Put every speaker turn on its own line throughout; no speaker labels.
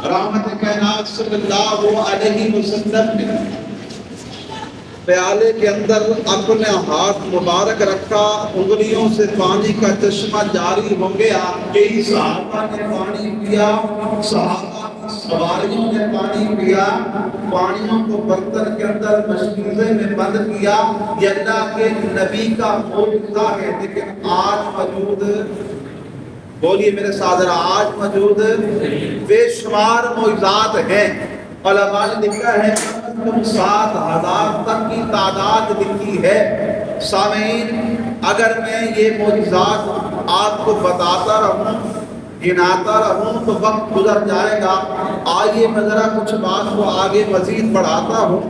رحمت کائنات صلی اللہ علیہ وسلم نے پیالے کے اندر اپنے ہاتھ مبارک رکھا، انگلیوں سے پانی کا چشمہ جاری ہو گیا، کئی صحابہ نے پانی پیا، صحابہ کی سواریوں نے پانی پیا، پانیوں کو برتن کے اندر مشکیزے میں بند کیا۔ یہ اللہ کے نبی کا معجزہ ہے، لیکن آج موجود، بولیے میرے ساتھ ذرا، آج موجود بے شمار معجزات ہیں۔ علماء نے لکھا ہے 7,000 تک کی تعداد لکھی ہے۔ سامعین، اگر میں یہ معجزات آپ کو بتاتا رہوں، گناتا رہوں تو وقت گزر جائے گا۔ آئیے میں ذرا کچھ بات کو آگے مزید بڑھاتا ہوں۔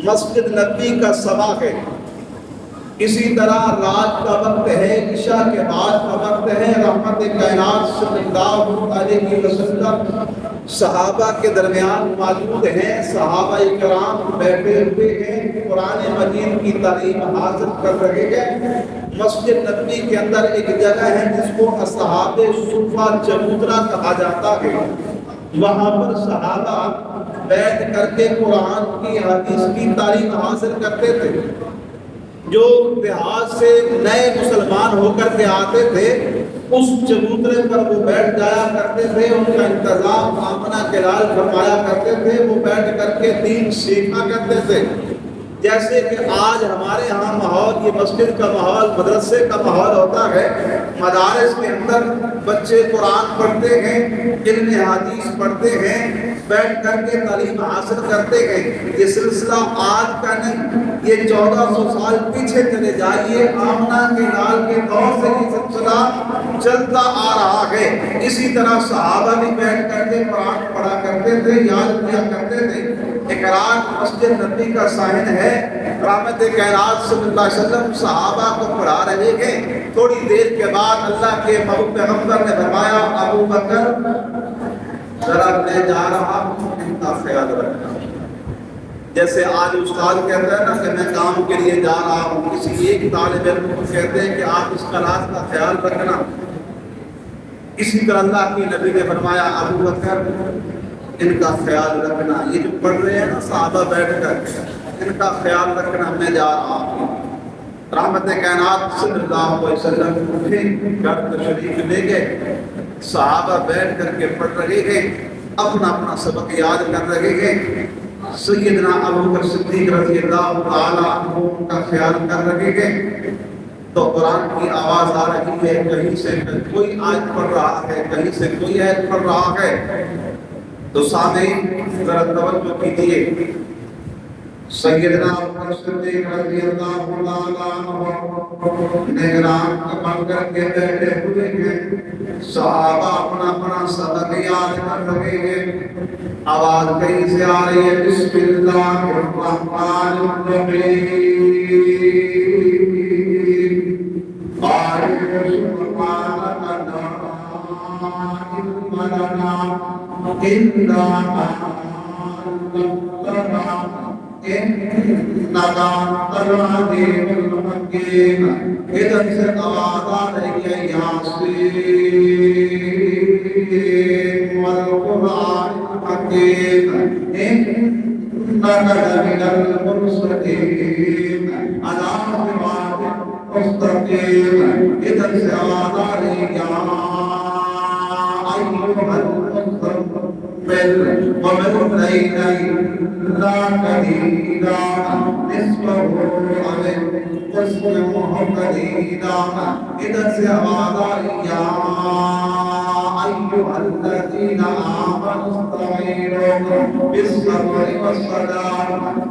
مسجد نبوی کا سبا ہے، اسی طرح رات کا وقت ہے، عشاء کے بعد کا وقت ہے۔ رحمت کائنات صلی اللہ علیہ وسلم صحابہ کے درمیان موجود ہیں، صحابہ کرام بیٹھے ہوئے ہیں، قرآن مجید کی تعلیم حاصل کر رہے ہیں۔ مسجد نبوی کے اندر ایک جگہ ہے جس کو اصحاب صفہ چبوترا کہا جاتا ہے، وہاں پر صحابہ بیٹھ کر کے قرآن کی حدیث کی تعلیم حاصل کرتے تھے۔ جو دیہات سے نئے مسلمان ہو کر کے آتے تھے اس چبوترے پر وہ بیٹھ جایا کرتے تھے، ان کا انتظام آمنہ کے لال فرمایا کرتے تھے، وہ بیٹھ کر کے دین سیکھا کرتے تھے۔ جیسے کہ آج ہمارے ہاں ماحول، یہ مسجد کا ماحول، مدرسے کا ماحول ہوتا ہے، مدارس کے اندر بچے قرآن پڑھتے ہیں، علم حدیث پڑھتے ہیں، بیٹھ کر کے تعلیم حاصل کرتے ہیں۔ یہ سلسلہ آج کا نہیں، یہ 1400 سال پیچھے چلے جائیے، آمنہ کے لال کے دور سے یہ سلسلہ چلتا آ رہا ہے۔ اسی طرح صحابہ بھی بیٹھ کر کے قرآن پڑھا کرتے تھے، یاد کیا کرتے تھے۔ اقرار مسجد نبوی کا صاحب ہے، رحمت کائنات صلی اللہ علیہ وسلم صحابہ کو پڑھا رہے ہیں۔ تھوڑی دیر کے بعد اللہ کے محبوب پیغمبر نے فرمایا، ابو بکر ذرا میں جا رہا ہوں، ان کا خیال رکھنا۔ جیسے آج استاد کہتا ہے نا کہ میں کام کے لیے جا رہا ہوں، کسی ایک طالب علم کو کہتے ہیں کہ آپ اس کلاس کا خیال رکھنا۔ اسی طرح اللہ کی نبی نے فرمایا، ابو بکر ان کا خیال رکھنا۔ یہ جو پڑھ رہے ہیں نا صحابہ بیٹھ کر، ان کا خیال رکھنا، میں جا رہا ہوں۔ رحمت کائنات صلی اللہ علیہ وسلم اٹھے، گھر تشریف لے گئے، صحابہ بیٹھ کر کے پڑھ رہے ہیں، اپنا اپنا سبق یاد کر رہے ہیں۔ سیدنا ابو بکر صدیق رضی اللہ تعالیٰ عنہ کا خیال کر رہے ہیں تو قرآن کی آواز آ رہی ہے، کہیں سے کوئی آیت پڑھ رہا ہے، کہیں سے کوئی آیت پڑھ رہا ہے۔ تو سامعین ذرا توجہ کیجیے، سیدنا ابو بکر صدیق رضی اللہ تعالیٰ عنہ نگران بن کر کے بیٹھے ہوئے ہیں، صحابہ اپنا اپنا سبق یاد کر رہے ہیں۔ آواز کہیں سے آ رہی ہے، بسم اللہ الرحمن الرحیم، ادھر سے آواز آ رہی ہے، یاسین والقرآن الحکیم انک لمن المرسلین علی صراط مستقیم۔ ادھر سے آواز آ رہی ہے، یا ایھا المزمل قم الليل إلا قليلا نصفه أو انقص منه قليلا۔ ادھر سے آواز آئی، یا أيها الذين آمنوا استعينوا بالصبر والصلاة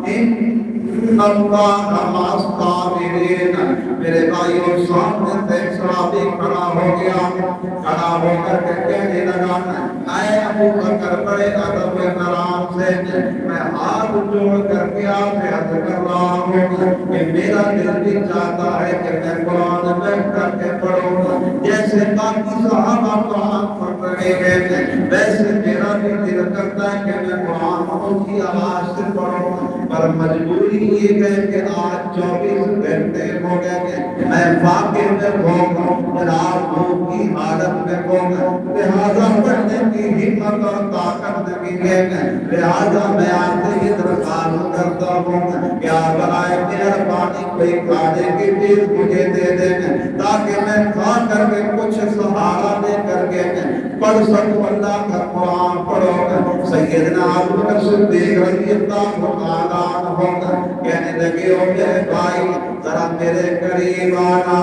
إن الله مع الصابرين۔ میرے بھائیوں، سامنے سے ایک صحابی کھڑا ہو گیا، کھڑا ہو کر کے کہنے لگا، اے ابو بکر، بڑے ادب و احترام سے میں ہاتھ جوڑ کر کے آپ سے عرض کر رہا ہوں کہ میرا دل بھی چاہتا ہے کہ میں قرآن بیٹھ کر کے پڑھوں، جیسے باقی صحابہ قرآن پڑھ رہے ہیں ویسے میرا بھی دل کرتا ہے کہ میں قرآن اونچی آواز سے پڑھوں۔ پر مجبوری یہ ہے کہ آج 24 گھنٹے ہو گئے میں فاقے میں ہوگا، رات بھوک کی حالت میں ہوگا، لہذا پڑھنے کی ہمت اور طاقت نہیں ہے، لہذا میں آپ سے یہ درخواست کرتا ہوں کہ آپ برائے مہربانی کوئی کھانے کی چیز مجھے دے دیں تاکہ میں کھا کر کے کچھ سہارا دے کر کے پڑھ سکوں اللہ کا قرآن پڑھو۔ سیدنا ابو بکر صدیق رضی اللہ عنہ ہوگا کہنے لگے او میرے بھائی ذرا میرے قریب آنا،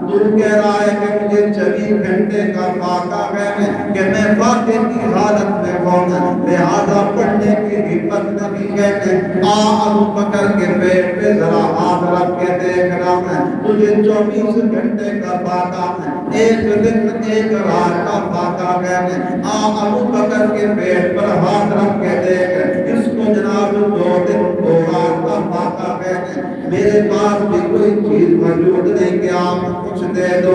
تو کہہ رہا ہے کہ مجھے 24 گھنٹے کا فاقہ ہے کہ میں فاقے کی حالت میں ہوں، لہذا پڑھنے کی ہمت نہیں ہے، ابو بکر کے پیٹ پہ ذرا ہاتھ رکھ کے دیکھنا ہے، تجھے 24 گھنٹے کا فاقہ ہے، ایک دن ایک رات کا فاقہ ہے، ابو بکر کے پیٹ پر ہاتھ رکھ کے دیکھ، اس کو جناب 2 دن 2 رات کا فاقہ ہے، میرے پاس بھی کوئی چیز موجود نہیں کہ آپ کچھ دے دو۔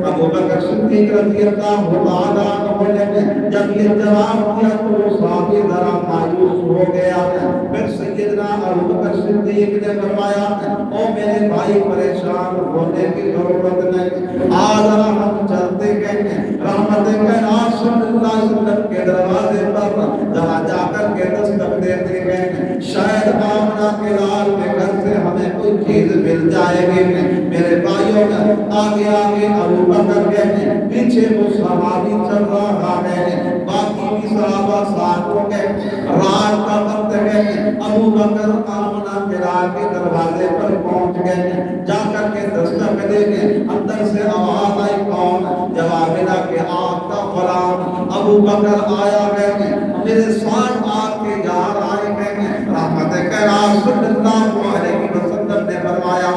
ابو بکر صدیق رضی اللہ تعالیٰ عنہ نے جب یہ جواب دیا تو وہ صحابی ذرا مایوس ہو گیا، پھر سیدنا ابو بکر صدیق نے فرمایا او میرے بھائی پریشان ہونے کی ضرورت نہیں، آج ہم چلتے ہیں رحمت کائنات صلی اللہ علیہ وسلم کے دروازے پر جہاں جا کر کے دستک دیتے ہیں، شاید آمنہ کے لال کے گھر سے ہمیں کوئی چیز مل جائے گی۔ میرے بھائیوں آگے آگے ابو بکر کہتے ہیں، پیچھے وہ صحابی چل رہا ہے، باقی بھی صحابہ ساتھ ہو گئے، رات کا وقت ہے، ابو بکر آمنہ کے لال کے دروازے پر پہنچ گئے، جا کر کے دستک دے کے اندر سے آواز آئی کون؟ جواب ملا کہ آپ کا غلام ابو بکر آیا ہے، میرے ساتھ آپ کے یار آئے ہیں۔ رحمت کائنات صلی اللہ علیہ وسلم نے فرمایا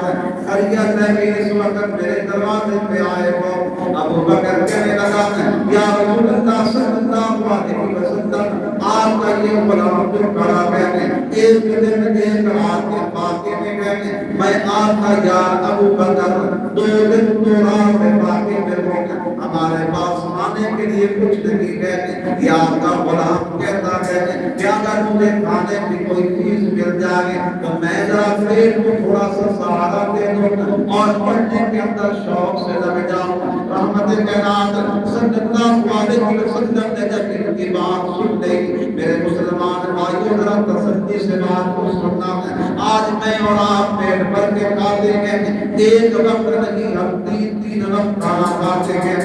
خیریت ہے کہ اس وقت میرے دروازے پہ آئے ہو؟ ابو بکر کہنے لگا یا رسول اللہ صلی اللہ علیہ وسلم آپ کا یہ غلام جو کھڑا ہے ایک دن ایک رات کے فاقے میں گئے، میں آپ کا یار ابو بکر 2 دن 2 رات کے فاقے میں ہوں، ہمارے پاس کھانے کے لیے کچھ نہیں ہے، یا آپ کا غلام کہتا ہے کہ اگر مجھے کھانے کی کوئی چیز مل جائے تو میں ذرا پیٹ کو تھوڑا سا سہارا دے دوں اور پڑھنے کے اندر شوق سے لگ جاؤں۔ رحمت کائنات صلی اللہ علیہ وسلم نے جب ان کی بات سن لی، میرے مسلمان بھائیوں ذرا تسلی سے بات کو سننا ہے، آج میں اور آپ پیٹ بھر کے کھاتے ہیں، ایک وقت نہیں ہم 3 وقت کھانا کھاتے ہیں،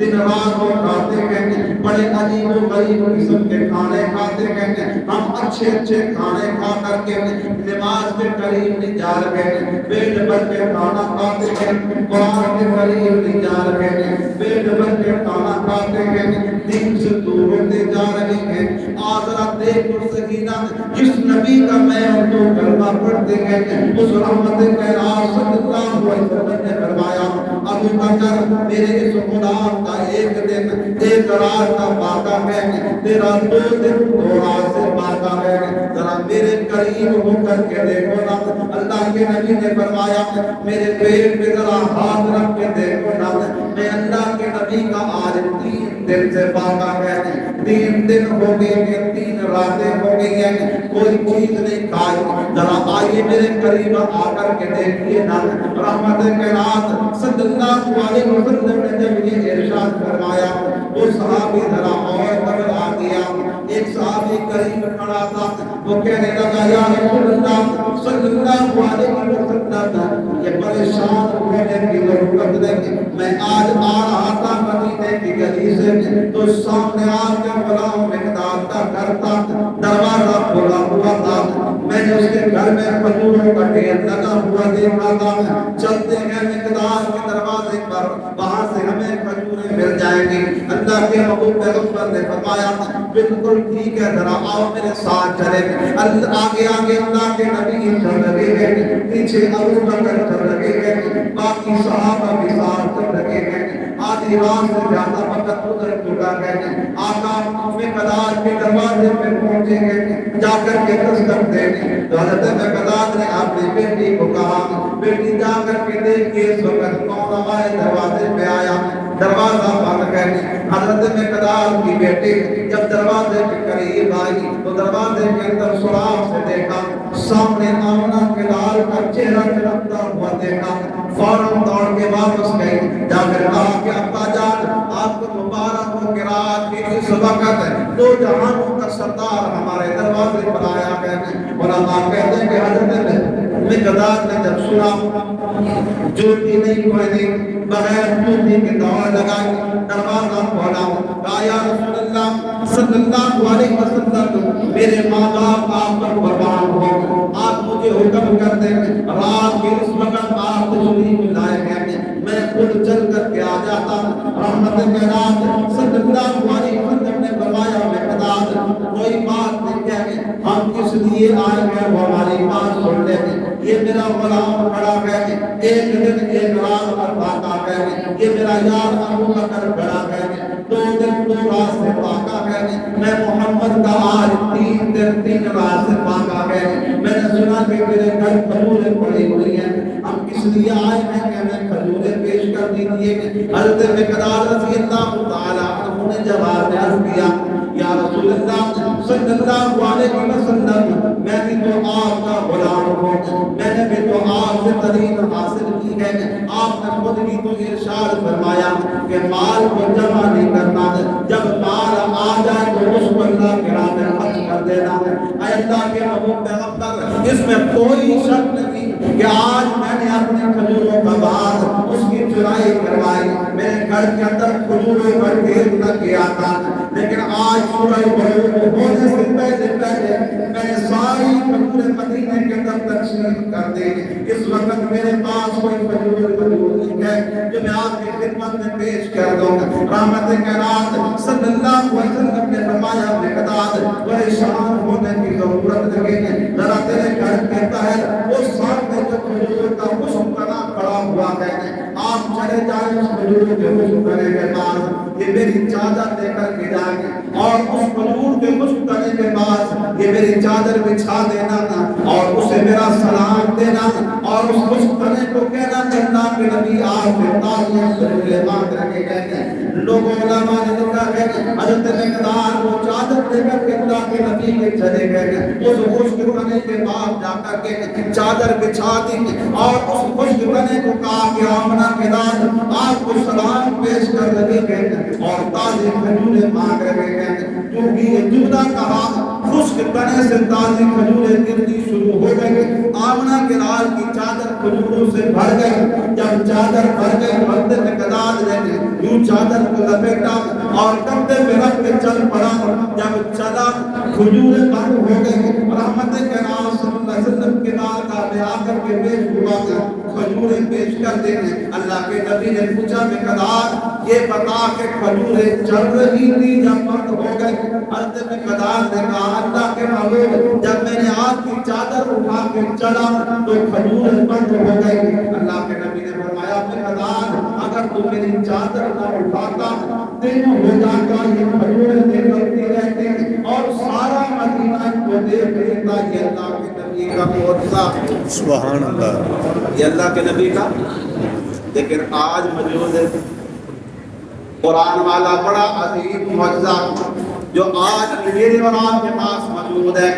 دن رات وہ کھاتے ہیں، بڑے عجیب و غریب قسم کے کھانے کھاتے ہیں، ہم اچھے کھانے کھا کر کے نماز کے قریب نہیں جا رہے ہیں، پیٹ بھر کے کھانا کھاتے ہیں، قرآن کے قریب نہیں جا رہے ہیں، پیٹ بھر کے کھانا کھاتے ہیں، دین سے دور ہوتے جا رہے ہیں۔ آذرا دیکھو سکینہ جس نبی کا میں اور تو کلمہ پڑھتے ہیں اس رحمت کائنات صلی اللہ علیہ وسلم نے فرمایا ابو بکر میرے اس غلام کا ایک دن ایک رات کا فاقہ ہے، تیرا 2 دن 2 رات سے فاقہ ہے، ذرا میرے قریب ہو کر کے دیکھو نا۔ اللہ کے نبی نے فرمایا میرے پیٹ پہ ذرا ہاتھ رکھ کے دیکھو نا، میں اللہ کے نبی کا آج 3 دن سے فاقہ ہے، 3 دن ہو گئے ہیں، 3 راتیں ہو گئی ہیں، کوئی چیز نہیں کھائی، ذرا آئیے میرے قریب آ کر کے دیکھیے نا۔ رحمت کائنات صلی اللہ علیہ وسلم نے جب یہ ارشاد فرمایا وہ صحابی ذرا اور گھبرا گیا، ایک صحابی قریب کھڑا تھا، وہ کہنے لگا یا رسول اللہ صلی اللہ علیہ وسلم یہ پریشان ہونے کی ضرورت نہیں، میں آج آ رہا تھا مدینے کی گلی سے تو سامنے آ کے غلام مقداد کا گھر تھا، دروازہ کھلا ہوا تھا، میں نے اس کے گھر میں کھجوروں کا ڈھیر لگا ہوا دیکھا تھا، چلتے ہیں مقداد کے دروازے پر، وہاں سے ہمیں کھجوریں مل جائیں گی۔ اللہ کے محبوب پیغمبر نے فرمایا بالکل ٹھیک ہے، ذرا آؤ میرے ساتھ چلے۔ آگے آگے اللہ کے نبی چل رہے ہیں، پیچھے ابو بکر چل رہے ہیں، باقی صحابہ بھی ساتھ چل رہے ہیں، آدھی رات سے زیادہ وقت گزر چکا ہے، آقا مقداد کے دروازے پہ پہنچے ہیں، جا کر کے دستک دینے تو حضرت مقداد نے اپنی بیٹی کو کہا بیٹی جا کر کے دیکھیے اس وقت کون ہمارے دروازے پہ آیا۔ دروازہ بند گئے. حضرت مقداد کی بیٹی جب دروازے کے قریب آئی تو دروازے کے اندر سوراخ سے دیکھا سامنے آمنہ کے لال کا چہرہ چمکتا ہوا دیکھا. فوراً دوڑ کے واپس گئی. جا کر کہا کہ ابا جان آپ کو مبارک ہو کہ رات کے اس وقت دو جہانوں کا سردار ہمارے دروازے پر آیا ہے. علماء کہتے ہیں کہ حضرت مقداد نے جب سنا جوتی نہیں پہنی بغیر جوتی کے دوڑ لگائی دروازہ کھولا. کہا یا رسول اللہ صلی اللہ علیہ وسلم میرے ماں باپ آپ پر قربان ہو آپ مجھے حکم کر دیں رات کے اس وقت آپ تشریف لائے ہیں میں خود چل کر کے آ جاتا. رحمت کائنات صلی اللہ علیہ وسلم نے فرمایا مقداد کوئی بات نہیں کہے ہم کس لیے آئے ہیں وہ ہماری بات سن لیں. یہ میرا غلام کھڑا ہے ایک دن ایک رات پر پاکا ہے. یہ میرا یار ابو بکر کھڑا ہے 2 دن 2 رات سے پاکا ہے. میں محمد کا آج 3 دن 3 رات سے پاکا ہے. میں نے سنا کہ میرے گھر کھجوریں پڑی ہوئی ہیں ہم کس لیے آئے ہیں کہ ہمیں کھجوریں پیش کر دیجیے. حضرت مقداد رضی اللہ تعالیٰ عنہ نے جواب میں عرض کیا یا رسول اللہ صلی اللہ علیہ وسلم میں بھی تو آپ کا غلام ہوں میں نے بھی تو آپ سے تعلیم حاصل کی ہے. آپ نے خود بھی تو ارشاد فرمایا کہ مال کو جمع نہیں کرنا جب مال آ جائے تو اس کو اللہ کے راہ میں خرچ کر دینا ہے. اے اللہ کے محبوب پیغمبر اس میں کوئی شک نہیں کہ آج میں نے اپنے کھجوروں کا باغ اس کی چرائی کروائی. میرے گھر کے اندر کھجوروں کا ڈھیر نہ کیا تھا لیکن آج سورہ بروج ہونے سے پہلے میں نے ساری کھجوریں مدینے کے اندر تقسیم کر دی. اس وقت میرے پاس کوئی کھجور نہیں ہے جو میں آپ کی خدمت میں پیش کر دوں. رحمت کائنات صلی اللہ علیہ وسلم نے فرمایا مقداد پریشان ہونے کی ضرورت نہیں ذرا تیرے گھر کے باہر وہ سامنے جو کھجور کا خشک تنا پڑا ہوا ہے آپ چلے جائیں اس کھجور کے خشک تنے کے پاس یہ میری چادر دے کر کے جائیں اور اس کھجور کے خشک تنے کے پاس یہ میری چادر بچھا دینا اور اسے میرا سلام دینا اور اس خشک تنے کو کہنا کہ اللہ کے نبی آپ سے تعلیم ضرور مانگ رکھے گئے. لوگوں علماء نے لکھا ہے حضرت مقداد وہ چادر دے کر کے اللہ کے نبی کے چلے گئے. اس خشک تنے کے بعد جا کر کے چادر بچھا دی اور اس خشک تنے کو کہا کہ آمنہ کے داد آپ کو سلام پیش کر رہے گئے اور تازی کھجوریں مانگ رہے گئے. کیونکہ یہ جملہ کہا خشک تنے سے تازی کھجوریں گرنی شروع ہو گئی. آمنہ کے لال کی چادر کھجوروں سے بھر گئی. جب چادر بھر گئی حضرت مقداد نے یوں چادر کو لپیٹا اور کندھے پہ رکھ کے چل پڑا. جب چلا کھجوریں بند ہو گئی. رحمت کے نام صلی اللہ علیہ وسلم کے نام کا میں آ کر کے پیش ہوا کھجوریں پیش کر دینے. اللہ کے نبی نے پوچھا مقداد یہ بتا کہ کھجوریں چل رہی تھی یا بند ہو گئی. حضرت مقداد نے کہا اللہ کے محبوب جب میں نے آپ کی چادر اٹھا کے چلا تو کھجوریں بند ہو گئی. اللہ کے نبی نے فرمایا مقداد اگر تو میری چادر نہ اٹھاتا دن ہو جاتا یہ کھجوریں دیکھتی رہتی اور سارا مدینہ کو دیکھ لیتا. یہ اللہ کے نبی کا معجزہ
سبحان اللہ
یہ اللہ کے نبی کا. لیکن آج موجود ہے قرآن والا بڑا عظیم معجزہ جو آج میرے اور آپ کے پاس موجود ہے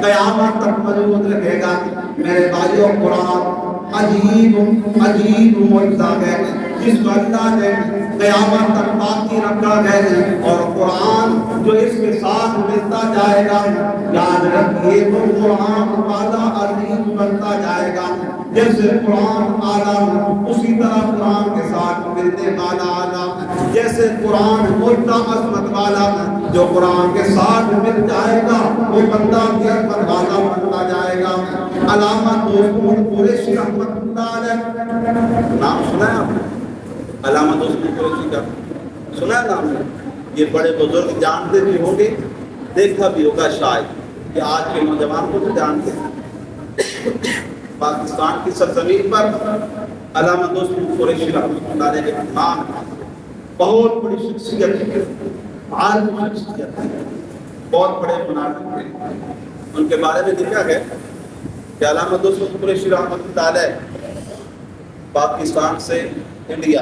قیامت تک موجود رہے گا. میرے بھائیوں قرآن عجیب معجزہ ہے جس کو اللہ نے قیامت تک باقی رکھا ہے اور قرآن جو اس کے ساتھ ملتا جائے گا یاد رکھیے تو قرآن والا عظیم بنتا جائے گا. جیسے قرآن اعلیٰ اسی طرح قرآن کے ساتھ ملنے والا اعلیٰ. جیسے قرآن موٹا عظمت والا جو قرآن کے ساتھ مل جائے گا وہ بندہ کی عظمت والا بنتا جائے گا. علامہ دوست قریشی رحمت اللہ علیہ نام سنا ہے آپ نے؟ علامہ دوست قریشی کا سنا ہے نام؟ یہ بڑے بزرگ جانتے بھی ہوں گے دیکھا بھی ہوگا شاید کہ آج کے نوجوان کو تو جانتے ہیں. پاکستان کی سرزمین پر علامہ دوست قریشی رحمۃ اللہ علیہ کے نام بہت بڑی شخصیت عالم شخصیت بہت بڑے مناظر تھے. ان کے بارے میں لکھا ہے کہ علامہ دوست قریشی رحمۃ اللہ علیہ پاکستان سے انڈیا